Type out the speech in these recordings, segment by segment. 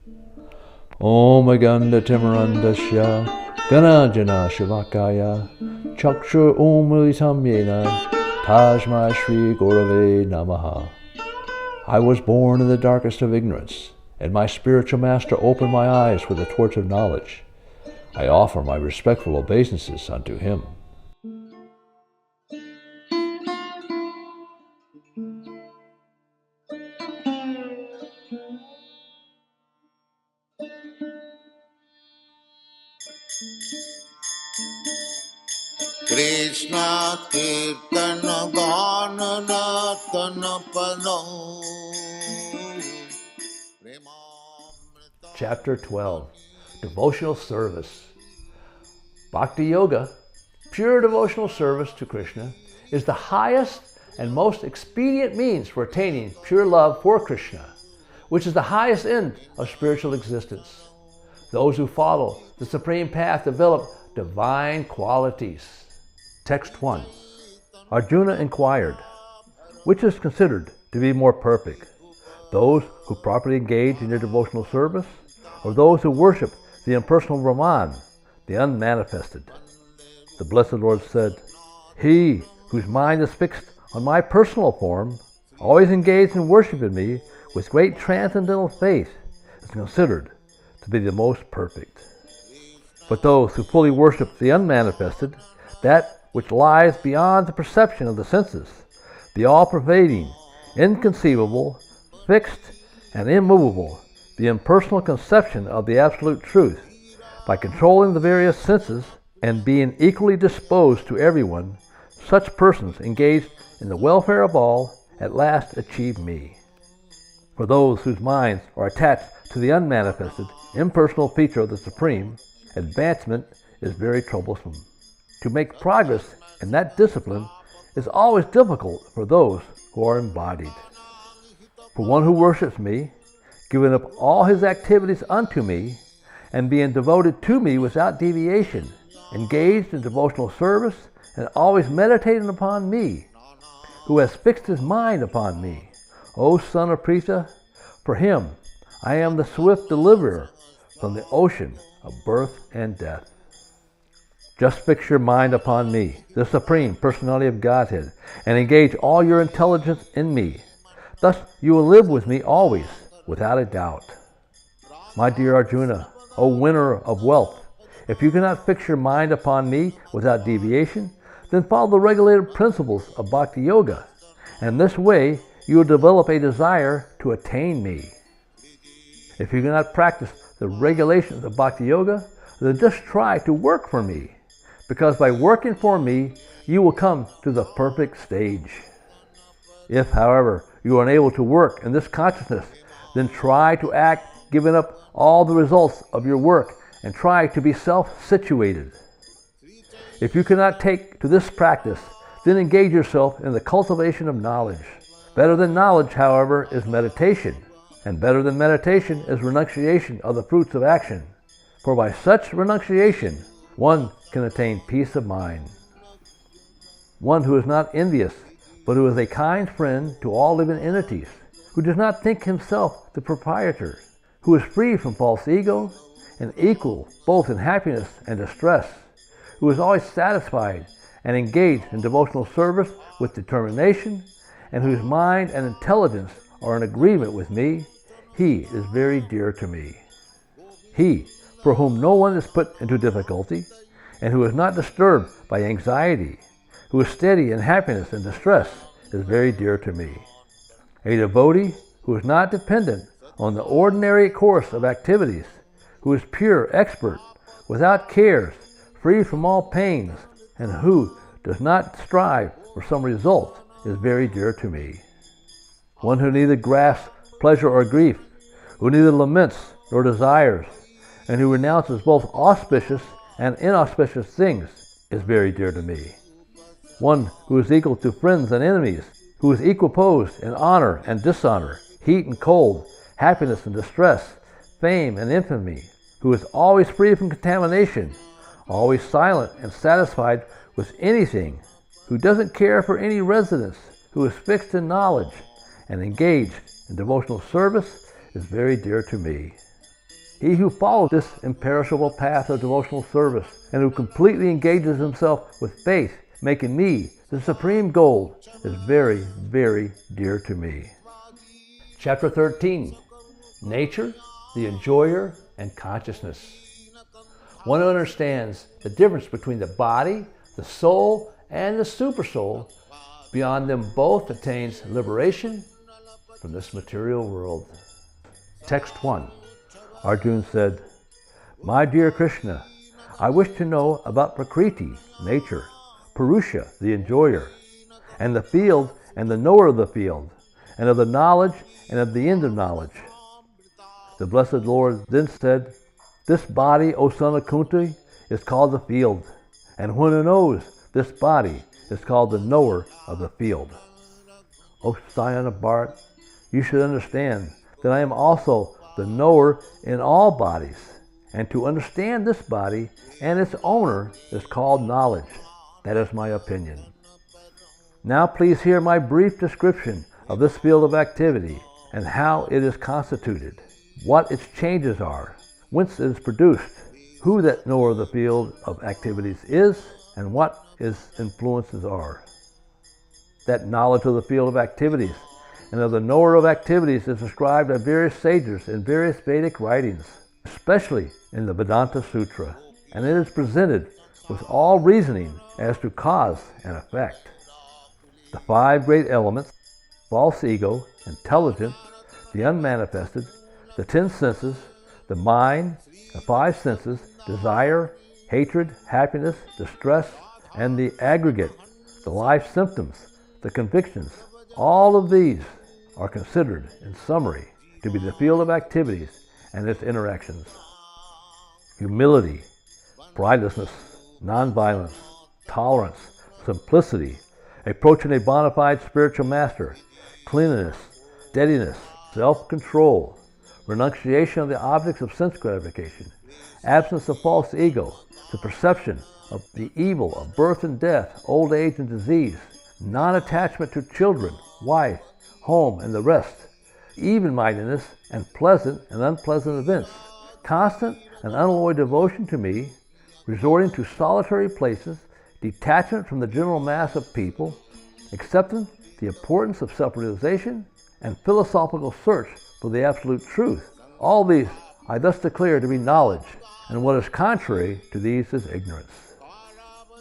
Om Aganda Timarandasya Ganajana Shivakaya Chakshur Umilitam Yena Tajma Shri Gurave Namaha. I was born in the darkest of ignorance, and my spiritual master opened my eyes with the torch of knowledge. I offer my respectful obeisances unto him. Krishna Kirtana Ganana Tanapano. Chapter 12. Devotional Service. Bhakti-yoga, pure devotional service to Krishna, is the highest and most expedient means for attaining pure love for Krishna, which is the highest end of spiritual existence. Those who follow the supreme path develop divine qualities. Text 1. Arjuna inquired, which is considered to be more perfect, those who properly engage in their devotional service, or those who worship the impersonal Brahman, the unmanifested? The Blessed Lord said, he whose mind is fixed on my personal form, always engaged in worshiping me with great transcendental faith, is considered to be the most perfect. But those who fully worship the unmanifested, that which lies beyond the perception of the senses, the all-pervading, inconceivable, fixed, and immovable, the impersonal conception of the absolute truth, by controlling the various senses and being equally disposed to everyone, such persons engaged in the welfare of all at last achieve me. For those whose minds are attached to the unmanifested, impersonal feature of the Supreme, advancement is very troublesome. To make progress in that discipline is always difficult for those who are embodied. For one who worships me, giving up all his activities unto me, and being devoted to me without deviation, engaged in devotional service, and always meditating upon me, who has fixed his mind upon me, O son of Pritha, for him I am the swift deliverer from the ocean of birth and death. Just fix your mind upon me, the Supreme Personality of Godhead, and engage all your intelligence in me. Thus you will live with me always, without a doubt. My dear Arjuna, O winner of wealth, if you cannot fix your mind upon me without deviation, then follow the regulated principles of Bhakti-yoga, and in this way you will develop a desire to attain me. If you cannot practice the regulations of Bhakti-yoga, then just try to work for me, because by working for me, you will come to the perfect stage. If, however, you are unable to work in this consciousness, then try to act giving up all the results of your work and try to be self-situated. If you cannot take to this practice, then engage yourself in the cultivation of knowledge. Better than knowledge, however, is meditation, and better than meditation is renunciation of the fruits of action. For by such renunciation, one can attain peace of mind. One who is not envious, but who is a kind friend to all living entities, who does not think himself the proprietor, who is free from false ego, and equal both in happiness and distress, who is always satisfied and engaged in devotional service with determination, and whose mind and intelligence are in agreement with me, he is very dear to me. He, for whom no one is put into difficulty, and who is not disturbed by anxiety, who is steady in happiness and distress, is very dear to me. A devotee who is not dependent on the ordinary course of activities, who is pure, expert, without cares, free from all pains, and who does not strive for some result, is very dear to me. One who neither grasps pleasure or grief, who neither laments nor desires, and who renounces both auspicious and inauspicious things, is very dear to me. One who is equal to friends and enemies, who is equiposed in honor and dishonor, heat and cold, happiness and distress, fame and infamy, who is always free from contamination, always silent and satisfied with anything, who doesn't care for any residence, who is fixed in knowledge and engaged in devotional service, is very dear to me. He who follows this imperishable path of devotional service and who completely engages himself with faith, making me the supreme goal, is very, very dear to me. Chapter 13. Nature, the enjoyer, and consciousness. One who understands the difference between the body, the soul, and the supersoul, beyond them both attains liberation from this material world. Text 1. Arjuna said, "My dear Krishna, I wish to know about Prakriti, nature, Purusha, the enjoyer, and the field and the knower of the field, and of the knowledge and of the end of knowledge." The Blessed Lord then said, "This body, O son of Kunti, is called the field, and one who knows this body is called the knower of the field." O Scion of Bharat, you should understand that I am also the knower in all bodies, and to understand this body and its owner is called knowledge. That is my opinion. Now please hear my brief description of this field of activity and how it is constituted, what its changes are, whence it is produced, who that knower of the field of activities is, and what its influences are. That knowledge of the field of activities and of the knower of activities is described by various sages in various Vedic writings, especially in the Vedanta Sutra, and it is presented with all reasoning as to cause and effect. The 5 great elements, false ego, intelligence, the unmanifested, the 10 senses, the mind, the 5 senses, desire, hatred, happiness, distress, and the aggregate, the life symptoms, the convictions, all of these are considered, in summary, to be the field of activities and its interactions. Humility, pridelessness, nonviolence, tolerance, simplicity, approaching a bona fide spiritual master, cleanliness, steadiness, self-control, renunciation of the objects of sense gratification, absence of false ego, the perception of the evil of birth and death, old age and disease, non-attachment to children, wife, home, and the rest, even-mindedness and pleasant and unpleasant events, constant and unalloyed devotion to me, resorting to solitary places, detachment from the general mass of people, accepting the importance of self-realization, and philosophical search for the absolute truth. All these I thus declare to be knowledge, and what is contrary to these is ignorance.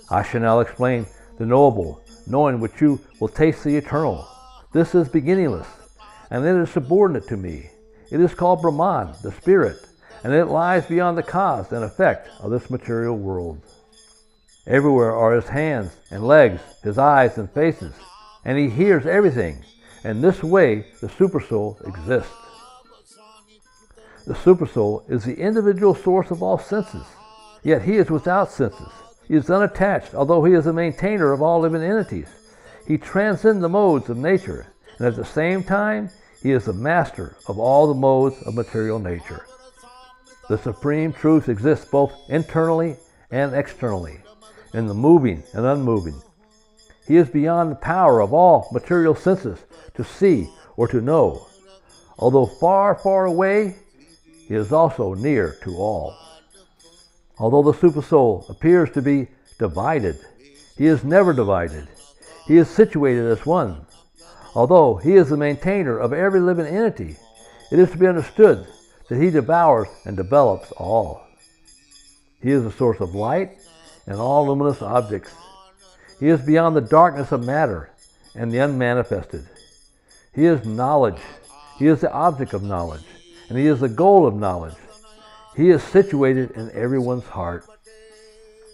I shall now explain the knowable, knowing which you will taste the eternal. This is beginningless, and it is subordinate to me. It is called Brahman, the spirit, and it lies beyond the cause and effect of this material world. Everywhere are his hands and legs, his eyes and faces, and he hears everything. In this way, the Supersoul exists. The Supersoul is the individual source of all senses, yet he is without senses. He is unattached, although he is the maintainer of all living entities. He transcends the modes of nature, and at the same time, he is the master of all the modes of material nature. The Supreme Truth exists both internally and externally, in the moving and unmoving. He is beyond the power of all material senses to see or to know. Although far, far away, he is also near to all. Although the Supersoul appears to be divided, he is never divided. He is situated as one. Although he is the maintainer of every living entity, it is to be understood that he devours and develops all. He is the source of light and all luminous objects. He is beyond the darkness of matter and the unmanifested. He is knowledge. He is the object of knowledge, and he is the goal of knowledge. He is situated in everyone's heart.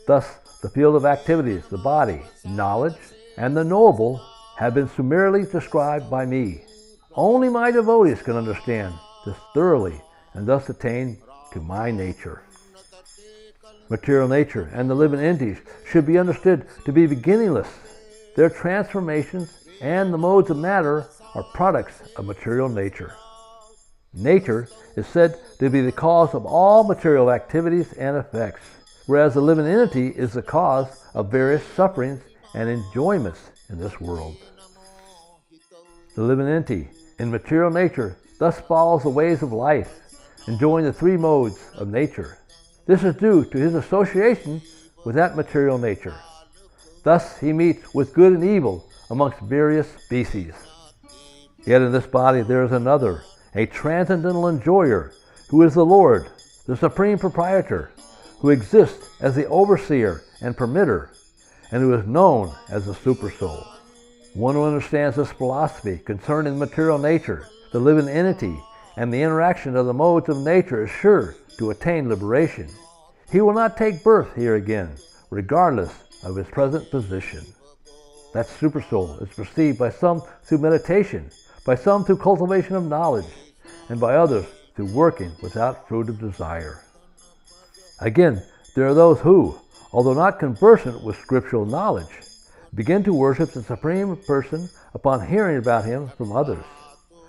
Thus, the field of activities, the body, knowledge, and the knowable have been summarily described by me. Only my devotees can understand this thoroughly and thus attain to my nature. Material nature and the living entities should be understood to be beginningless. Their transformations and the modes of matter are products of material nature. Nature is said to be the cause of all material activities and effects, whereas the living entity is the cause of various sufferings and enjoyments in this world. The living entity in material nature thus follows the ways of life, enjoying the three modes of nature. This is due to his association with that material nature. Thus he meets with good and evil amongst various species. Yet in this body there is another, a transcendental enjoyer, who is the Lord, the Supreme Proprietor, who exists as the overseer and permitter, and who is known as the SuperSoul. One who understands this philosophy concerning material nature, the living entity, and the interaction of the modes of nature is sure to attain liberation. He will not take birth here again, regardless of his present position. That SuperSoul is perceived by some through meditation, by some through cultivation of knowledge, and by others through working without fruit of desire. Again, there are those who, although not conversant with scriptural knowledge, begin to worship the Supreme Person upon hearing about him from others.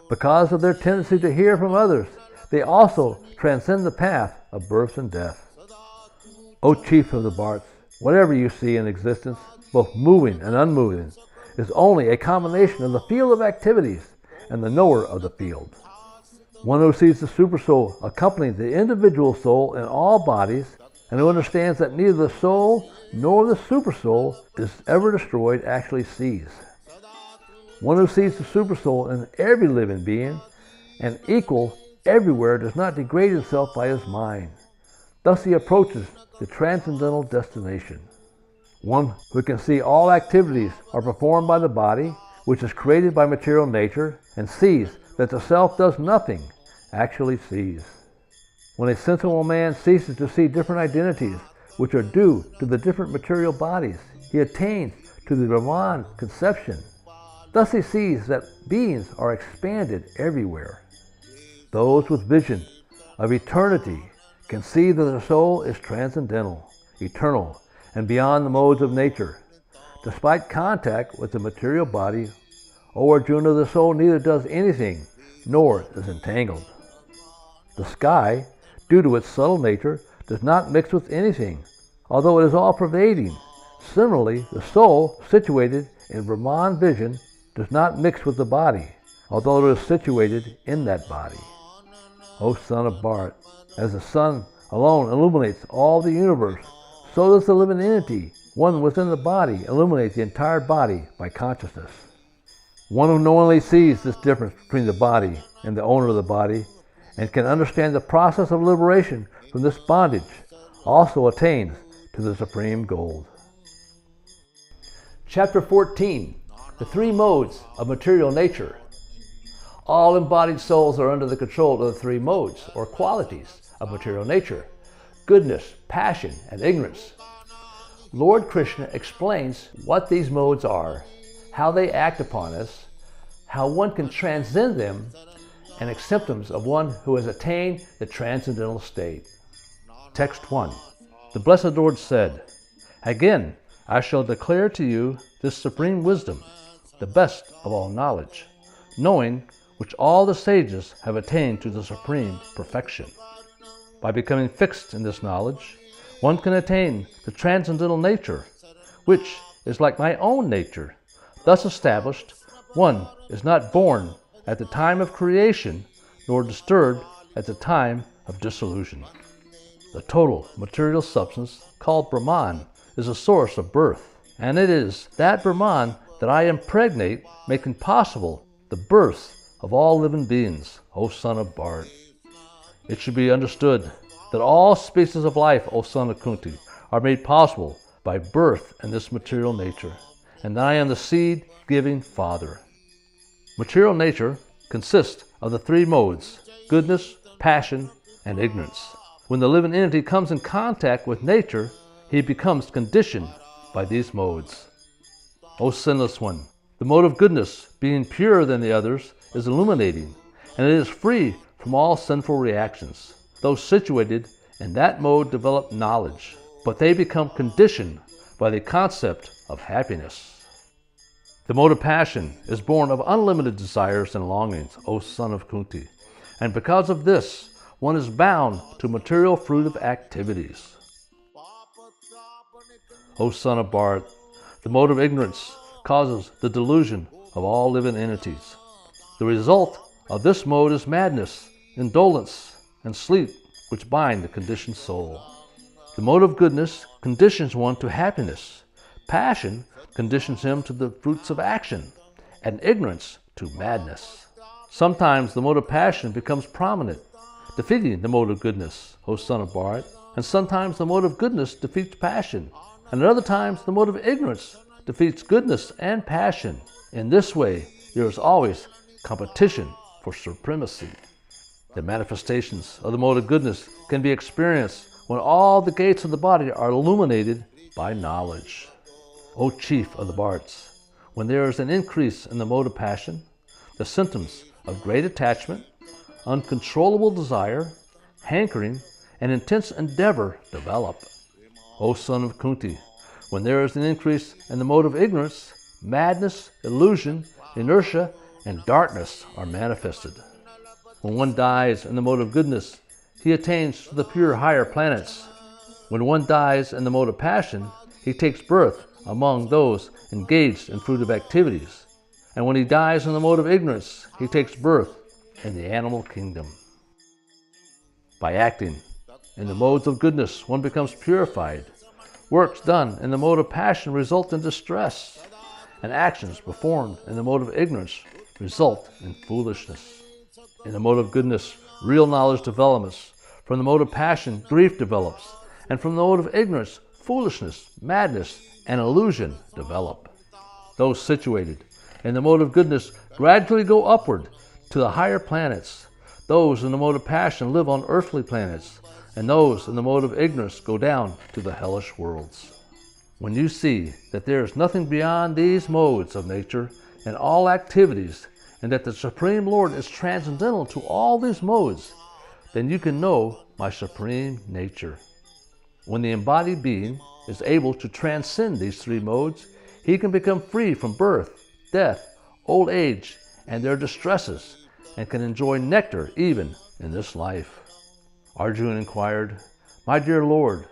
Because of their tendency to hear from others, they also transcend the path of birth and death. O Chief of the Bharts, whatever you see in existence, both moving and unmoving, is only a combination of the field of activities and the knower of the field. One who sees the SuperSoul accompanying the individual soul in all bodies, and who understands that neither the soul nor the SuperSoul is ever destroyed, actually sees. One who sees the SuperSoul in every living being and equal everywhere does not degrade himself by his mind. Thus he approaches the transcendental destination. One who can see all activities are performed by the body, which is created by material nature, and sees that the self does nothing, actually sees. When a sensible man ceases to see different identities which are due to the different material bodies, he attains to the Brahman conception. Thus he sees that beings are expanded everywhere. Those with vision of eternity can see that the soul is transcendental, eternal, and beyond the modes of nature. Despite contact with the material body, O Arjuna, the soul neither does anything nor is entangled. The sky, due to its subtle nature, does not mix with anything, although it is all-pervading. Similarly, the soul, situated in Brahman vision, does not mix with the body, although it is situated in that body. O son of Bharat, as the sun alone illuminates all the universe, so does the living entity, one within the body, illuminate the entire body by consciousness. One who knowingly sees this difference between the body and the owner of the body, and can understand the process of liberation from this bondage, also attains to the supreme goal. Chapter 14. The three modes of material nature. All embodied souls are under the control of the three modes, or qualities, of material nature: goodness, passion, and ignorance. Lord Krishna explains what these modes are, how they act upon us, how one can transcend them, and symptoms of one who has attained the transcendental state. Text 1. The Blessed Lord said, "Again, I shall declare to you this supreme wisdom, the best of all knowledge, knowing which all the sages have attained to the supreme perfection. By becoming fixed in this knowledge, one can attain the transcendental nature, which is like my own nature. Thus established, one is not born at the time of creation, nor disturbed at the time of dissolution. The total material substance, called Brahman, is a source of birth, and it is that Brahman that I impregnate, making possible the birth of all living beings, O son of Bharat. It should be understood that all species of life, O son of Kunti, are made possible by birth in this material nature, and I am the seed-giving Father. Material nature consists of the three modes: goodness, passion, and ignorance. When the living entity comes in contact with nature, he becomes conditioned by these modes. O sinless one, the mode of goodness, being purer than the others, is illuminating, and it is free from all sinful reactions. Those situated in that mode develop knowledge, but they become conditioned by the concept of happiness. The mode of passion is born of unlimited desires and longings, O son of Kunti, and because of this, one is bound to material fruitive activities. O son of Bharat, the mode of ignorance causes the delusion of all living entities. The result of this mode is madness, indolence, and sleep, which bind the conditioned soul. The mode of goodness conditions one to happiness. Passion conditions him to the fruits of action, and ignorance to madness. Sometimes the mode of passion becomes prominent, defeating the mode of goodness, O son of Bharat, and sometimes the mode of goodness defeats passion, and at other times the mode of ignorance defeats goodness and passion. In this way, there is always competition for supremacy. The manifestations of the mode of goodness can be experienced when all the gates of the body are illuminated by knowledge. O chief of the Bharats, when there is an increase in the mode of passion, the symptoms of great attachment, uncontrollable desire, hankering, and intense endeavor develop. O son of Kunti, when there is an increase in the mode of ignorance, madness, illusion, inertia, and darkness are manifested. When one dies in the mode of goodness, he attains to the pure higher planets. When one dies in the mode of passion, he takes birth among those engaged in fruitive activities. And when he dies in the mode of ignorance, he takes birth in the animal kingdom. By acting in the modes of goodness, one becomes purified. Works done in the mode of passion result in distress, and actions performed in the mode of ignorance result in foolishness. In the mode of goodness, real knowledge develops. From the mode of passion, grief develops. And from the mode of ignorance, foolishness, madness, and illusion develop. Those situated in the mode of goodness gradually go upward to the higher planets. Those in the mode of passion live on earthly planets, and those in the mode of ignorance go down to the hellish worlds. When you see that there is nothing beyond these modes of nature and all activities, and that the Supreme Lord is transcendental to all these modes, then you can know my supreme nature. When the embodied being is able to transcend these three modes, he can become free from birth, death, old age, and their distresses, and can enjoy nectar even in this life. Arjuna inquired, My dear Lord,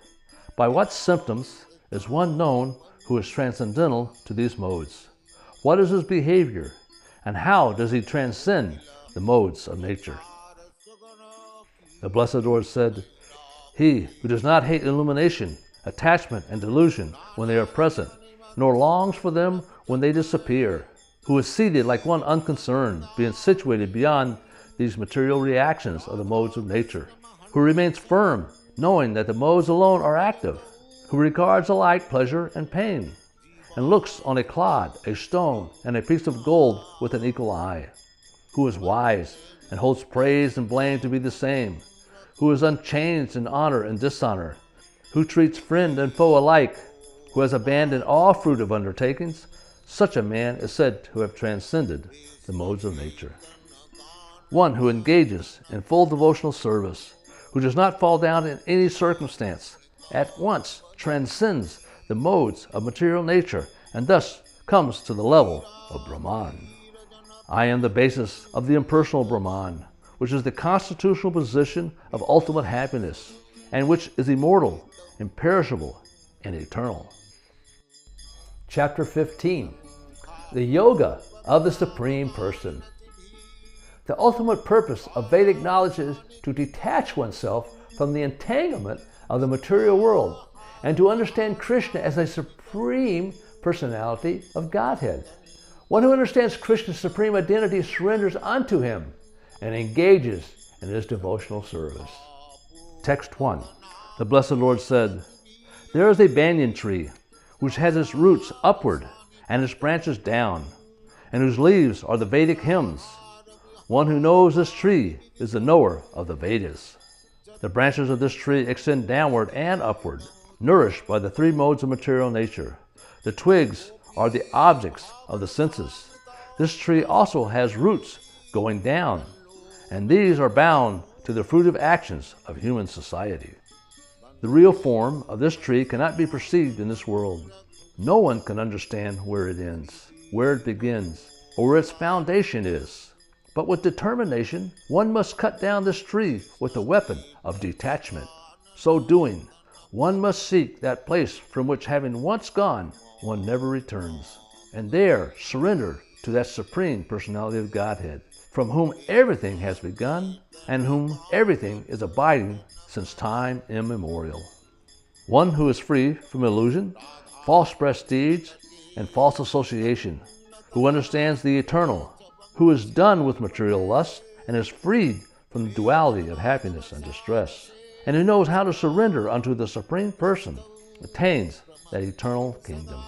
by what symptoms is one known who is transcendental to these modes? What is his behavior? And how does he transcend the modes of nature? The Blessed Lord said, He who does not hate illumination, attachment, and delusion when they are present, nor longs for them when they disappear, who is seated like one unconcerned, being situated beyond these material reactions of the modes of nature, who remains firm, knowing that the modes alone are active, who regards alike pleasure and pain, and looks on a clod, a stone, and a piece of gold with an equal eye, who is wise and holds praise and blame to be the same, who is unchanged in honor and dishonor, who treats friend and foe alike, who has abandoned all fruitive undertakings, such a man is said to have transcended the modes of nature. One who engages in full devotional service, who does not fall down in any circumstance, at once transcends the modes of material nature, and thus comes to the level of Brahman. I am the basis of the impersonal Brahman, which is the constitutional position of ultimate happiness, and which is immortal, imperishable, and eternal. Chapter 15. The Yoga of the Supreme Person. The ultimate purpose of Vedic knowledge is to detach oneself from the entanglement of the material world and to understand Krishna as a supreme personality of Godhead. One who understands Krishna's supreme identity surrenders unto him and engages in his devotional service. Text 1. The Blessed Lord said, There is a banyan tree which has its roots upward and its branches down, and whose leaves are the Vedic hymns. One who knows this tree is the knower of the Vedas. The branches of this tree extend downward and upward, nourished by the three modes of material nature. The twigs are the objects of the senses. This tree also has roots going down, and these are bound to the fruitive actions of human society. The real form of this tree cannot be perceived in this world. No one can understand where it ends, where it begins, or where its foundation is. But with determination, one must cut down this tree with the weapon of detachment. So doing, one must seek that place from which, having once gone, one never returns, and there surrender to that Supreme Personality of Godhead. from whom everything has begun, and whom everything is abiding since time immemorial. One who is free from illusion, false prestige, and false association, who understands the eternal, who is done with material lust and is freed from the duality of happiness and distress, and who knows how to surrender unto the Supreme Person, attains that eternal kingdom.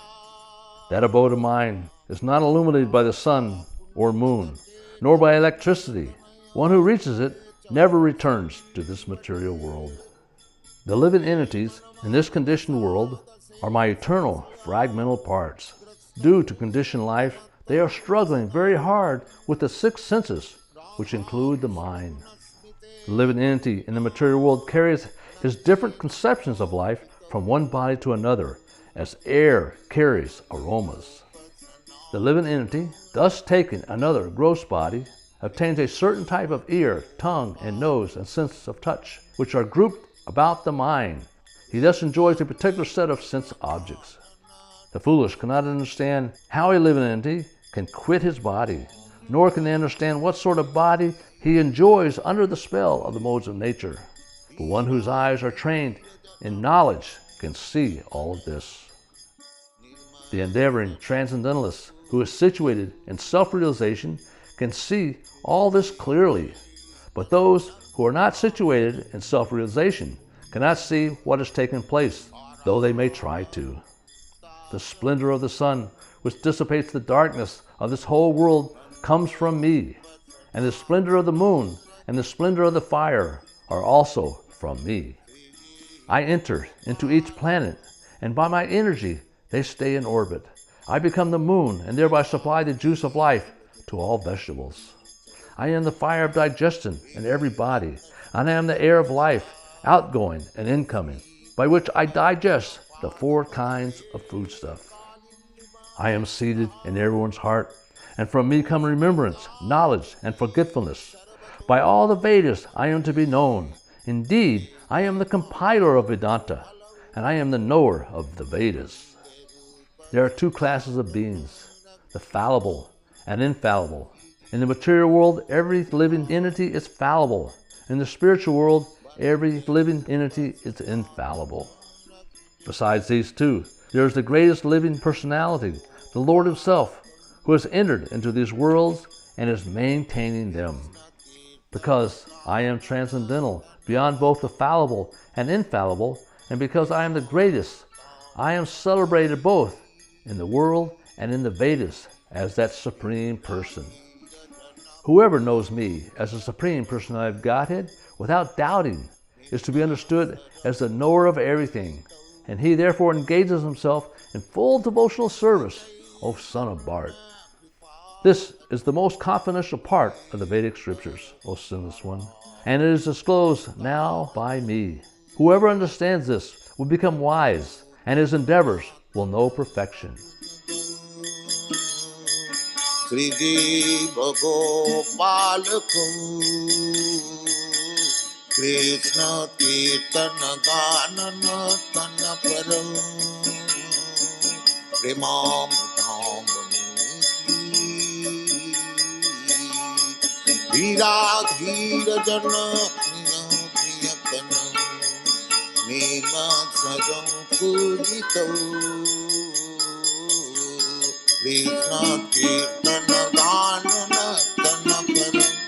That abode of mine is not illuminated by the sun or moon, nor by electricity. One who reaches it never returns to this material world. The living entities in this conditioned world are my eternal fragmental parts. Due to conditioned life, they are struggling very hard with the six senses, which include the mind. The living entity in the material world carries his different conceptions of life from one body to another, as air carries aromas. The living entity, thus taking another gross body, obtains a certain type of ear, tongue, and nose and sense of touch, which are grouped about the mind. He thus enjoys a particular set of sense objects. The foolish cannot understand how a living entity can quit his body, nor can they understand what sort of body he enjoys under the spell of the modes of nature. But one whose eyes are trained in knowledge can see all of this. The endeavoring transcendentalist who is situated in self-realization can see all this clearly, but those who are not situated in self-realization cannot see what has taken place, though they may try to. The splendor of the sun, which dissipates the darkness of this whole world, comes from me, and the splendor of the moon and the splendor of the fire are also from me. I enter into each planet, and by my energy they stay in orbit. I become the moon and thereby supply the juice of life to all vegetables. I am the fire of digestion in every body, and I am the air of life, outgoing and incoming, by which I digest the four kinds of foodstuff. I am seated in everyone's heart, and from me come remembrance, knowledge, and forgetfulness. By all the Vedas I am to be known. Indeed, I am the compiler of Vedanta, and I am the knower of the Vedas. There are two classes of beings, the fallible and infallible. In the material world, every living entity is fallible. In the spiritual world, every living entity is infallible. Besides these two, there is the greatest living personality, the Lord Himself, who has entered into these worlds and is maintaining them. Because I am transcendental, beyond both the fallible and infallible, and because I am the greatest, I am celebrated both in the world and in the Vedas as that Supreme Person. Whoever knows me as the Supreme Personality of Godhead without doubting is to be understood as the knower of everything, and he therefore engages himself in full devotional service, O son of Bart. This is the most confidential part of the Vedic scriptures, O sinless one, and it is disclosed now by me. Whoever understands this will become wise, and his endeavors will know perfection. Sri Jiva Gopalaku Krishna Kirtana Ganana Tana Param Premam Veera Dhira Jana Priya Priya Kana Nema Sajam Pujito Krishna Kirtana Ganana Tana Param